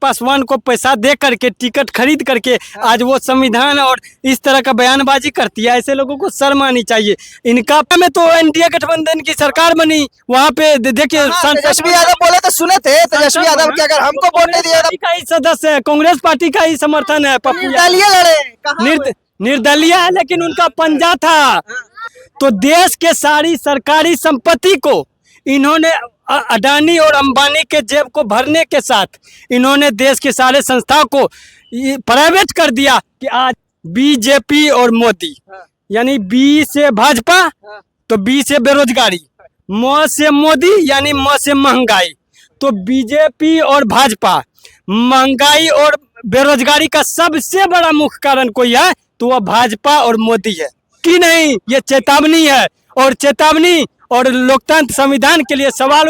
पासवान को पैसा दे करके टिकट खरीद करके आज वो संविधान और इस तरह का बयानबाजी करती है। ऐसे लोगों को शर्म आनी चाहिए। इनका में तो एनडीए गठबंधन की सरकार बनी, वहाँ पे देखिए तेजस्वी यादव बोले तो सुने थे। तेजस्वी यादव के अगर हमको वोट नहीं दिया का ही सदस्य है, कांग्रेस पार्टी का ही समर्थन है। पप्पू निर्दलीय लड़े, निर्दलीय है, लेकिन उनका पंजा था। तो देश के सारी सरकारी संपत्ति को इन्होंने अडानी और अंबानी के जेब को भरने के साथ इन्होंने देश के सारे संस्था को प्राइवेट कर दिया कि आज बीजेपी और मोदी, यानी बी से भाजपा तो बी से बेरोजगारी, म से मोदी यानी म से महंगाई। तो बीजेपी और भाजपा महंगाई और बेरोजगारी का सबसे बड़ा मुख्य कारण कोई है तो वह भाजपा और मोदी है कि नहीं। ये चेतावनी है, और चेतावनी और लोकतंत्र संविधान के लिए सवाल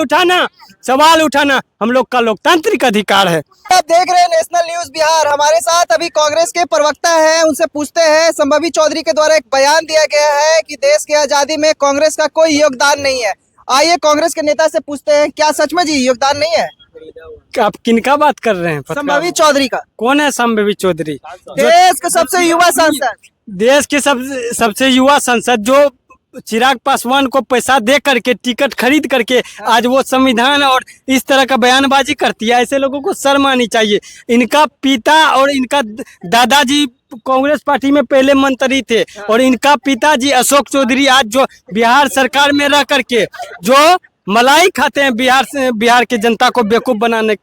उठाना हम लोग का लोकतांत्रिक अधिकार है। आप देख रहे हैं नेशनल न्यूज बिहार। हमारे साथ अभी कांग्रेस के प्रवक्ता हैं, उनसे पूछते हैं। संभावी चौधरी के द्वारा एक बयान दिया गया है कि देश की आजादी में कांग्रेस का कोई योगदान नहीं है। आइए कांग्रेस के नेता से पूछते हैं, क्या सच में जी योगदान नहीं है? आप किनका बात कर रहे हैं? संभावी चौधरी का। कौन है संभावी चौधरी? देश के सबसे युवा सांसद, देश के सबसे युवा सांसद जो चिराग पासवान को पैसा दे करके टिकट खरीद करके आज वो संविधान और इस तरह का बयानबाजी करती है। ऐसे लोगों को शर्म आनी चाहिए। इनका पिता और इनका दादाजी कांग्रेस पार्टी में पहले मंत्री थे, और इनका पिताजी अशोक चौधरी आज जो बिहार सरकार में रह करके जो मलाई खाते हैं बिहार के जनता को बेवकूफ बनाने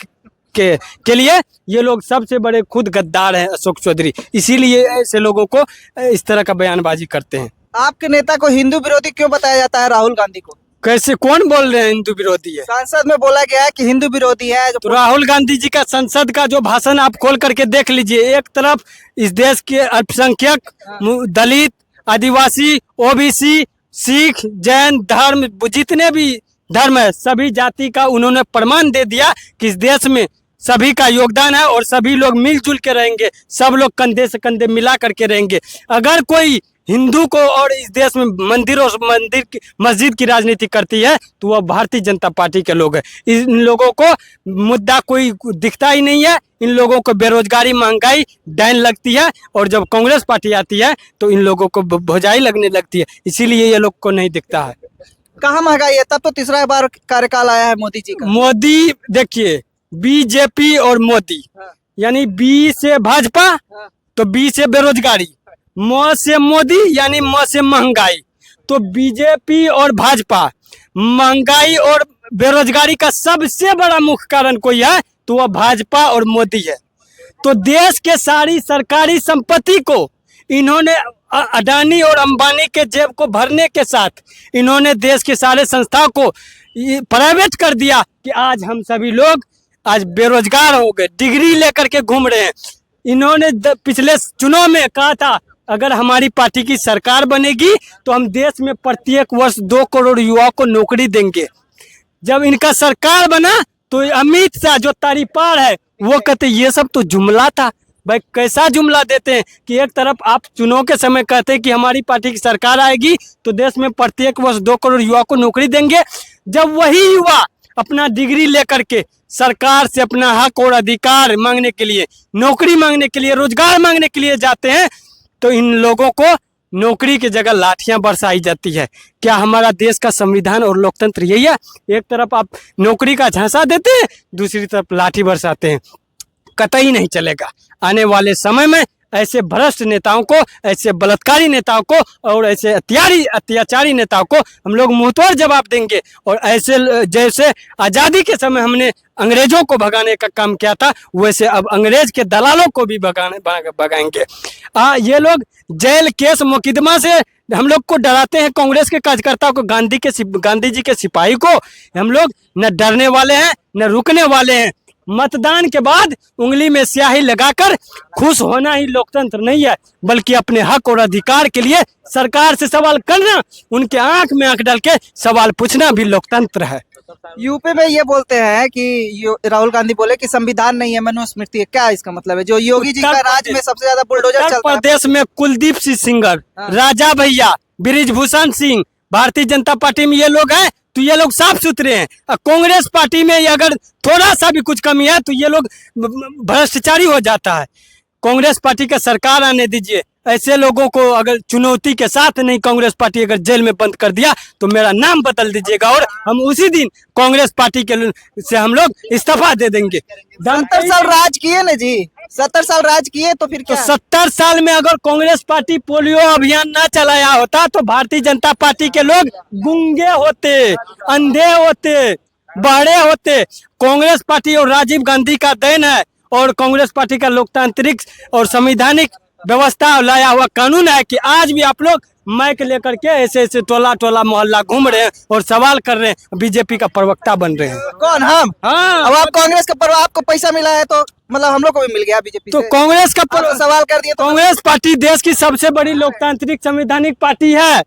के लिए, ये लोग सबसे बड़े खुद गद्दार हैं अशोक चौधरी। इसीलिए ऐसे लोगों को इस तरह का बयानबाजी करते हैं। आपके नेता को हिंदू विरोधी क्यों बताया जाता है? राहुल गांधी को कैसे, कौन बोल रहे हैं हिंदू विरोधी है? संसद में बोला गया है कि हिंदू विरोधी है। तो राहुल गांधी जी का संसद का जो भाषण आप खोल करके देख लीजिए। एक तरफ इस देश के अल्पसंख्यक, दलित, आदिवासी, ओबीसी, सिख, जैन धर्म, जितने भी धर्म है, सभी जाति का उन्होंने प्रमाण दे दिया कि इस देश में सभी का योगदान है और सभी लोग मिलजुल के रहेंगे, सब लोग कंधे से कंधे मिला करके रहेंगे। अगर कोई हिंदू को और इस देश में मस्जिद की राजनीति करती है तो वह भारतीय जनता पार्टी के लोग हैं। इन लोगों को मुद्दा कोई दिखता ही नहीं है। इन लोगों को बेरोजगारी, महंगाई डैन लगती है, और जब कांग्रेस पार्टी आती है तो इन लोगों को भुजाई लगने लगती है। इसीलिए ये लोग को नहीं दिखता है। कहाँ महंगाई है? तब तो तीसरा बार कार्यकाल आया है मोदी जी का। मोदी देखिए, बीजेपी और मोदी यानी बी से भाजपा तो बी से बेरोजगारी, म से मोदी यानी म से महंगाई। तो बीजेपी और भाजपा महंगाई और बेरोजगारी का सबसे बड़ा मुख्य कारण कोई है तो वह भाजपा और मोदी है। तो देश के सारी सरकारी संपत्ति को इन्होंने अडानी और अंबानी के जेब को भरने के साथ इन्होंने देश के सारे संस्थाओं को प्राइवेट कर दिया कि आज हम सभी लोग आज बेरोजगार हो गए, डिग्री लेकर के घूम रहे हैं। इन्होंने पिछले चुनाव में कहा था अगर हमारी पार्टी की सरकार बनेगी तो हम देश में प्रत्येक वर्ष 2 करोड़ युवाओं को नौकरी देंगे। जब इनका सरकार बना तो अमित शाह जो तारीपार है वो कहते ये सब तो जुमला था। भाई कैसा जुमला देते हैं कि एक तरफ आप चुनाव के समय कहते हैं कि हमारी पार्टी की सरकार आएगी तो देश में प्रत्येक वर्ष 2 करोड़ युवा को नौकरी देंगे। जब वही युवा अपना डिग्री लेकर के सरकार से अपना हक और अधिकार मांगने के लिए, नौकरी मांगने के लिए, रोजगार मांगने के लिए जाते हैं तो इन लोगों को नौकरी की जगह लाठियां बरसाई जाती है। क्या हमारा देश का संविधान और लोकतंत्र यही है? एक तरफ आप नौकरी का झांसा देते हैं, दूसरी तरफ लाठी बरसाते हैं। कतई नहीं चलेगा। आने वाले समय में ऐसे भ्रष्ट नेताओं को, ऐसे बलात्कारी नेताओं को और ऐसे अत्याचारी नेताओं को हम लोग मुंहतोड़ जवाब देंगे। और ऐसे जैसे आज़ादी के समय हमने अंग्रेजों को भगाने का काम किया था, वैसे अब अंग्रेज के दलालों को भी भगाएंगे। ये लोग जेल केस मुकदमा से हम लोग को डराते हैं। कांग्रेस के कार्यकर्ताओं को, गांधी जी के सिपाही को हम लोग न डरने वाले हैं न रुकने वाले हैं। मतदान के बाद उंगली में स्याही लगाकर खुश होना ही लोकतंत्र नहीं है, बल्कि अपने हक और अधिकार के लिए सरकार से सवाल करना, उनके आंख में आंख डाल के सवाल पूछना भी लोकतंत्र है। यूपी में ये बोलते हैं कि राहुल गांधी बोले कि संविधान नहीं है, मनुस्मृति है। क्या इसका मतलब है? जो योगी जी का राज में सबसे ज्यादा बुलडोजर चलता है। प्रदेश में कुलदीप सिंह सेंगर, राजा भैया, बृजभूषण सिंह, भारतीय जनता पार्टी में ये लोग हैं तो ये लोग साफ सुथरे हैं। और कांग्रेस पार्टी में ये अगर थोड़ा सा भी कुछ कमी है तो ये लोग भ्रष्टाचारी हो जाता है। कांग्रेस पार्टी का सरकार आने दीजिए। ऐसे लोगों को अगर चुनौती के साथ नहीं कांग्रेस पार्टी अगर जेल में बंद कर दिया तो मेरा नाम बदल दीजिएगा और हम उसी दिन कांग्रेस पार्टी के से हम लोग इस्तीफा दे देंगे। 70 साल राज किए ना जी, 70 साल राज किए तो फिर तो क्या? 70 साल में अगर कांग्रेस पार्टी पोलियो अभियान ना चलाया होता तो भारतीय जनता पार्टी के लोग गूंगे होते, अंधे होते, बहरे होते। कांग्रेस पार्टी और राजीव गांधी का देन है और कांग्रेस पार्टी का लोकतांत्रिक और संवैधानिक व्यवस्था लाया हुआ कानून है कि आज भी आप लोग माइक लेकर के ऐसे ऐसे टोला टोला मोहल्ला घूम रहे हैं और सवाल कर रहे हैं, बीजेपी का प्रवक्ता बन रहे हैं। कौन? हम? हाँ, अब आप कांग्रेस का पर्व, आपको पैसा मिला है तो मतलब हम लोग को भी मिल गया बीजेपी तो से। कांग्रेस का आप तो सवाल कर दिए तो कांग्रेस पार्टी देश की सबसे बड़ी लोकतांत्रिक संवैधानिक पार्टी है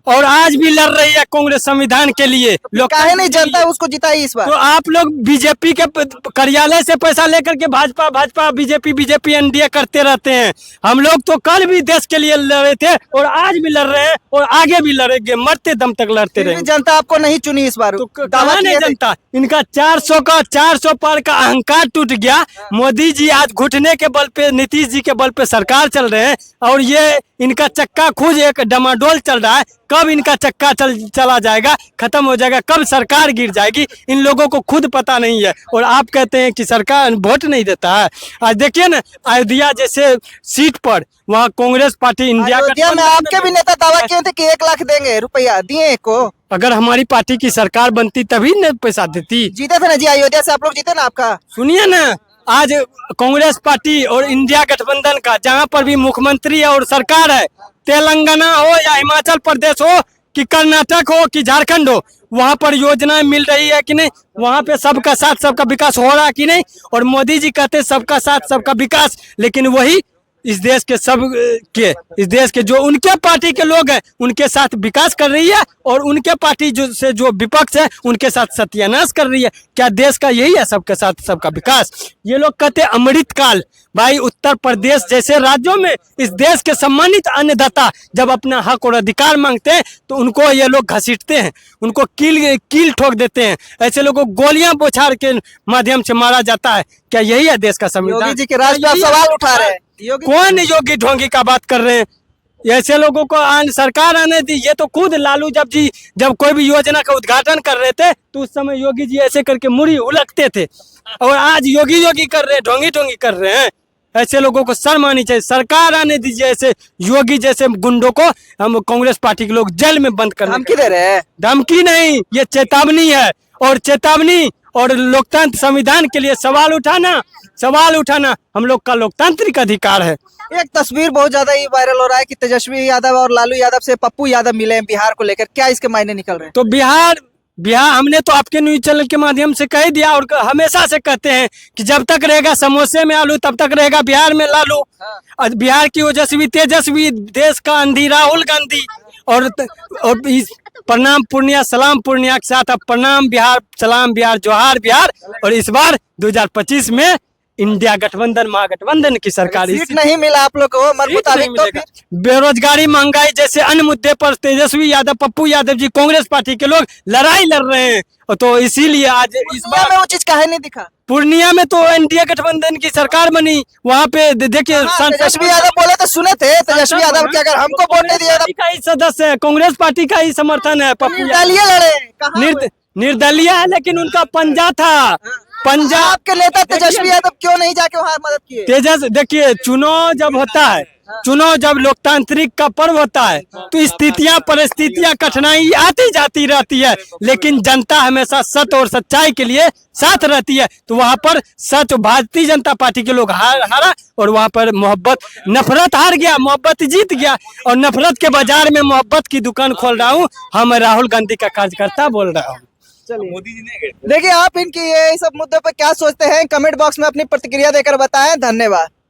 और आज भी लड़ रही है कांग्रेस संविधान के लिए। काहे नहीं जनता उसको जिताई इस बार? तो आप लोग बीजेपी के कार्यालय से पैसा लेकर के भाजपा भाजपा बीजेपी एनडीए करते रहते हैं। हम लोग तो कल भी देश के लिए लड़े थे और आज भी लड़ रहे हैं और आगे भी लड़ेंगे, मरते दम तक लड़ते फिर भी रहेंगे। जनता आपको नहीं चुनी इस बार। तो दावा कहाँ नहीं किए थे। जनता, इनका 400 पार का अहंकार टूट गया। मोदी जी आज घुटने के बल पे, नीतीश जी के बल पे सरकार चल रहे हैं और ये इनका चक्का खूज एक डमाडोल चल रहा है। कब इनका चक्का चला जाएगा, खत्म हो जाएगा, कब सरकार गिर जाएगी, इन लोगों को खुद पता नहीं है। और आप कहते हैं कि सरकार वोट नहीं देता है। आज देखिए ना, अयोध्या जैसे सीट पर वहाँ कांग्रेस पार्टी इंडिया अयोध्या में आपके भी नेता दावा किए थे कि 1 लाख देंगे रुपया, दिए को? अगर हमारी पार्टी की सरकार बनती तभी न पैसा देती। जीते थे ना जी, अयोध्या से आप लोग जीते ना आपका। सुनिए ना, आज कांग्रेस पार्टी और इंडिया गठबंधन का जहां पर भी मुख्यमंत्री और सरकार है, तेलंगाना हो या हिमाचल प्रदेश हो कि कर्नाटक हो कि झारखंड हो, वहां पर योजनाएं मिल रही है कि नहीं, वहां पे सबका साथ सबका विकास हो रहा है कि नहीं। और मोदी जी कहते हैं सबका साथ सबका विकास, लेकिन वही इस देश के जो उनके पार्टी के लोग हैं उनके साथ विकास कर रही है और उनके पार्टी जो विपक्ष है उनके साथ सत्यानाश कर रही है। क्या देश का यही है सबके साथ सबका विकास? ये लोग कहते हैं अमृत काल। भाई, उत्तर प्रदेश जैसे राज्यों में इस देश के सम्मानित अन्नदाता जब अपना हक और अधिकार मांगते हैं तो उनको ये लोग घसीटते हैं, उनको कील ठोक देते हैं। ऐसे लोगों को गोलियां बौछार के माध्यम से मारा जाता है। क्या यही है देश का संविधान? योगी जी के राज पे आप सवाल उठा रहे हैं। कौन योगी ढोंगी का बात कर रहे हैं? ऐसे लोगों को सरकार आने दी। ये तो खुद लालू जब कोई भी योजना का उद्घाटन कर रहे थे तो उस समय योगी जी ऐसे करके मुड़ी उलटते थे और आज योगी कर रहे हैं, ढोंगी कर रहे हैं। ऐसे लोगों को शर्म आनी चाहिए। सरकार आने दीजिए ऐसे योगी जैसे गुंडों को। हम कांग्रेस पार्टी के लोग जेल में बंद कर। धमकी दे रहे हैं? धमकी नहीं, ये चेतावनी है। और चेतावनी और लोकतंत्र संविधान के लिए सवाल उठाना हम लोग का लोकतांत्रिक अधिकार है। एक तस्वीर बहुत ज्यादा ही वायरल हो रहा है कि तेजस्वी यादव और लालू यादव से पप्पू यादव मिले हैं बिहार को लेकर, क्या इसके मायने निकल रहे हैं? तो बिहार हमने तो आपके न्यूज चैनल के माध्यम से कह दिया और हमेशा से कहते हैं कि जब तक रहेगा समोसे में आलू तब तक रहेगा बिहार में लालू। और बिहार की ओजस्वी तेजस्वी, देश का अंधी राहुल गांधी और प्रणाम पूर्णिया सलाम पूर्णिया के साथ अब प्रणाम बिहार, सलाम बिहार, जोहार बिहार। और इस बार 2025 में इंडिया गठबंधन महागठबंधन की सरकार। सीट नहीं मिला आप लोग को मन मुताबिक तो फिर बेरोजगारी, महंगाई जैसे अन्य मुद्दे पर तेजस्वी यादव, पप्पू यादव जी, कांग्रेस पार्टी के लोग लड़ाई लड़ रहे हैं। तो इसीलिए आज इस बार में वो चीज काहे नहीं दिखा? पूर्णिया में तो एनडीए गठबंधन की सरकार बनी, वहाँ पे देखिए तेजस्वी यादव बोले तो सुने थे। तेजस्वी यादव की अगर हमको वोट नहीं दिया का ही सदस्य है, कांग्रेस पार्टी का ही समर्थन है। पप्पू निर्दलीय लड़े, निर्दलीय है लेकिन उनका पंजा था। पंजाब के नेता तेजस्वी यादव क्यों नहीं जाके वहाँ मदद किए? देखिए, चुनाव जब होता है, चुनाव जब लोकतांत्रिक का पर्व होता है तो स्थितियां परिस्थितियां कठिनाई आती जाती रहती है, लेकिन जनता हमेशा सत्य और सच्चाई के लिए साथ रहती है। तो वहां पर सच भारतीय जनता पार्टी के लोग हारा और वहां पर नफरत हार गया, मोहब्बत जीत गया। और नफरत के बाजार में मोहब्बत की दुकान खोल रहा हूँ। हम राहुल गांधी का कार्यकर्ता बोल रहा हूँ। मोदी जी ने देखिए, आप इनकी ये सब मुद्दों पर क्या सोचते हैं, कमेंट बॉक्स में अपनी प्रतिक्रिया देकर बताएं। धन्यवाद।